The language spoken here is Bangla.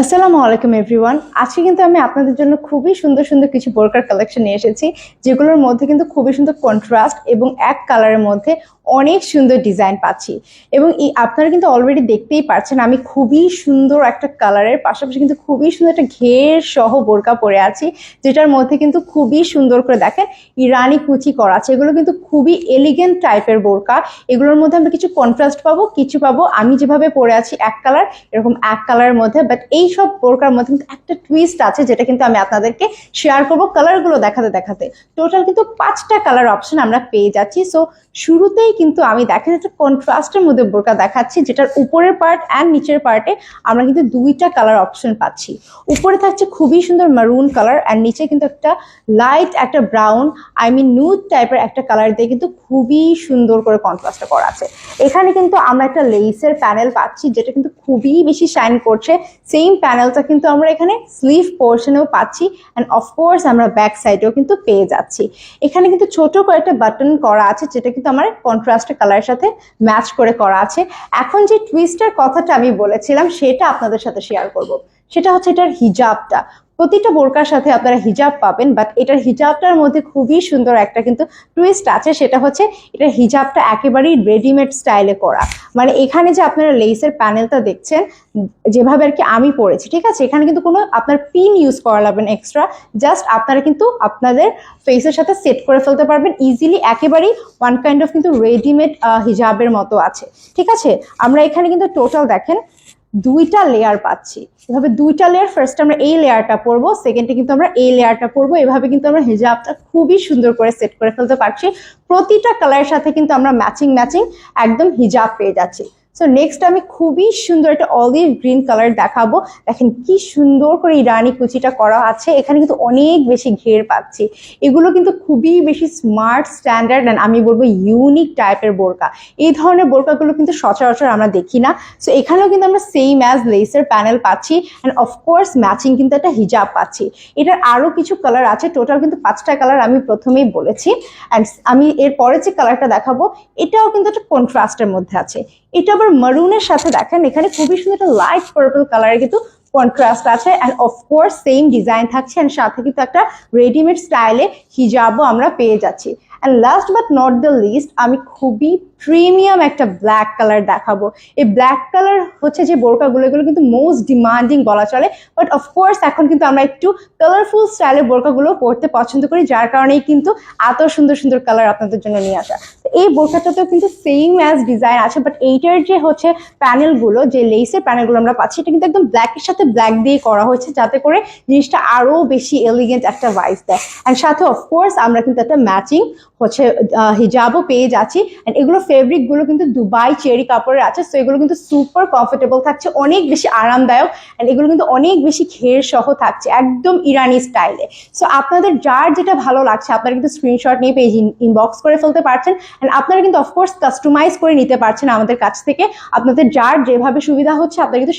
আসসালামু আলাইকুম এভরিওয়ান। আজকে কিন্তু আমি আপনাদের জন্য খুবই সুন্দর সুন্দর কিছু বোরকার কালেকশন নিয়ে এসেছি, যেগুলোর মধ্যে কিন্তু খুবই সুন্দর কন্ট্রাস্ট এবং এক কালারের মধ্যে অনেক সুন্দর ডিজাইন পাচ্ছি। এবং আপনারা কিন্তু অলরেডি দেখতেই পাচ্ছেন আমি খুবই সুন্দর একটা কালারের পাশাপাশি কিন্তু খুবই সুন্দর একটা ঘের সহ বোরকা পরে আছি, যেটার মধ্যে কিন্তু খুবই সুন্দর করে দেখেন ইরানি কুচি করা আছে। এগুলো কিন্তু খুবই এলিগেন্ট টাইপের বোরকা। এগুলোর মধ্যে আমরা কিছু কন্ট্রাস্ট পাবো, কিছু পাবো আমি যেভাবে পরে আছি এক কালার, এরকম এক কালারের মধ্যে। বাট এই সব বোরকার মধ্যে কিন্তু একটা টুইস্ট আছে, যেটা কিন্তু আমি আপনাদেরকে শেয়ার করবো কালারগুলো দেখাতে দেখাতে। টোটাল কিন্তু 5টা কালার অপশন আমরা পেয়ে যাচ্ছি। সো শুরুতেই কিন্তু আমি দেখেন একটা কন্ট্রাস্টের মধ্যে বোরকা দেখাচ্ছি, যেটার উপরের পার্ট অ্যান্ড নিচের পার্টে আমরা কিন্তু 2টা কালার অপশন পাচ্ছি। উপরে থাকছে খুবই সুন্দর মারুন কালার অ্যান্ড নিচে কিন্তু একটা লাইট একটা ব্রাউন নুড টাইপের একটা কালার দিয়ে কিন্তু খুবই সুন্দর করে কন্ট্রাস্ট করা আছে। এখানে কিন্তু আমরা একটা লেসের প্যানেল পাচ্ছি, যেটা কিন্তু খুবই বেশি শাইন করছে। সেম প্যানেলটা কিন্তু আমরা এখানে স্লিভ পোর্শনেও পাচ্ছি অ্যান্ড অফকোর্স আমরা ব্যাক সাইডেও কিন্তু পেয়ে যাচ্ছি। এখানে কিন্তু ছোট কয়েকটা বাটন করা আছে, যেটা কিন্তু আমার কন্ট্রাস্ট কালারের সাথে ম্যাচ করে করা আছে। এখন যে টুইস্টের কথাটা আমি বলেছিলাম সেটা আপনাদের সাথে শেয়ার করব। সেটা হচ্ছে এটার হিজাবটা। প্রতিটা বোরকার সাথে আপনারা হিজাব পাবেন, বাট এটার হিজাবটার মধ্যে খুবই সুন্দর একটা কিন্তু টুইস্ট আছে। সেটা হচ্ছে এটার হিজাবটা একেবারেই রেডিমেড স্টাইলে করা। মানে এখানে যে আপনারা লেসের প্যানেলটা দেখছেন যেভাবে আর কি আমি পরেছি, ঠিক আছে, এখানে কিন্তু কোনো আপনার পিন ইউজ করা লাগবে না এক্সট্রা। জাস্ট আপনারা কিন্তু আপনাদের ফেসের সাথে সেট করে ফেলতে পারবেন ইজিলি। একেবারেই ওয়ান কাইন্ড অফ কিন্তু রেডিমেড হিজাবের মতো আছে, ঠিক আছে। আমরা এখানে কিন্তু টোটাল দেখেন 2টা লেয়ার পাচ্ছি। এভাবে 2টা লেয়ার, ফার্স্ট আমরা এই লেয়ারটা পরবো, সেকেন্ডে কিন্তু আমরা এই লেয়ারটা পরবো। এভাবে কিন্তু আমরা হিজাবটা খুবই সুন্দর করে সেট করে ফেলতে পারছি। প্রতিটা কালারের সাথে কিন্তু আমরা ম্যাচিং ম্যাচিং একদম হিজাব পেয়ে যাচ্ছি। সো নেক্সট আমি খুবই সুন্দর একটা অলিভ গ্রিন কালার দেখাবো। দেখেন কি সুন্দর করে ইরানি কুচিটা করা আছে। এখানে কিন্তু অনেক বেশি ঘের পাচ্ছি। এগুলো কিন্তু খুবই বেশি স্মার্ট, স্ট্যান্ডার্ড অ্যান্ড আমি বলবো ইউনিক টাইপের বোরকা। এই ধরনের বোরকাগুলো কিন্তু সচরাচর আমরা দেখি না। সো এখানেও কিন্তু আমরা সেম অ্যাজ লেসের প্যানেল পাচ্ছি অ্যান্ড অফকোর্স ম্যাচিং কিন্তু একটা হিজাব পাচ্ছি। এটার আরও কিছু কালার আছে, টোটাল কিন্তু 5টা কালার আমি প্রথমেই বলেছি। অ্যান্ড আমি এর পরে যে কালারটা দেখাবো এটাও কিন্তু একটা কন্ট্রাস্টের মধ্যে আছে। এটা আবার মারুনের সাথে দেখেন এখানে খুবই সুন্দর একটা লাইট পার্পল কালারের কিন্তু কন্ট্রাস্ট আছে অ্যান্ড অফকোর্স সেম ডিজাইন থাকছে অ্যান্ড সাথে কিন্তু একটা রেডিমেড স্টাইলে হিজাবও আমরা পেয়ে যাচ্ছি। And last but not the least আমি খুবই প্রিমিয়াম একটা ব্ল্যাক কালার দেখাবো। এই ব্ল্যাক কালার হচ্ছে যে বোরকাগুলো, এগুলো কিন্তু মোস্ট ডিমান্ডিং বলা চলে। বাট অফকোর্স এখন কিন্তু আমরা একটু কালারফুল স্টাইলের বোরকাগুলো পরতে পছন্দ করি, যার কারণেই কিন্তু এত সুন্দর সুন্দর কালার আপনাদের জন্য নিয়ে আসা। এই বোরকাটাতেও কিন্তু সেম অ্যাজ ডিজাইন আছে, বাট এইটার যে হচ্ছে প্যানেলগুলো, যে লেসের প্যানেলগুলো আমরা পাচ্ছি, এটা কিন্তু একদম ব্ল্যাকের সাথে ব্ল্যাক দিয়ে করা হয়েছে, যাতে করে জিনিসটা আরো বেশি এলিগেন্ট একটা ভাইস দেয়। অ্যান্ড সাথে অফকোর্স আমরা কিন্তু একটা ম্যাচিং হচ্ছে হিজাবও পেয়ে যাচ্ছি। অ্যান্ড এগুলো ফেব্রিক গুলো কিন্তু দুবাই চেরি কাপড়ের আছে। সো এগুলো কিন্তু সুপার কমফোর্টেবল থাকছে, অনেক বেশি আরামদায়ক। অ্যান্ড এগুলো কিন্তু অনেক বেশি ঘের সহ থাকছে, একদম ইরানি স্টাইলে। সো আপনাদের যার যেটা ভালো লাগছে আপনারা কিন্তু স্ক্রিনশট নিয়ে পেজ ইনবক্স করে ফেলতে পারছেন। অ্যান্ড আপনারা কিন্তু অফকোর্স কাস্টমাইজ করে নিতে পারছেন আমাদের কাছ থেকে। আপনাদের যার যেভাবে সুবিধা হচ্ছে আপনারা কিন্তু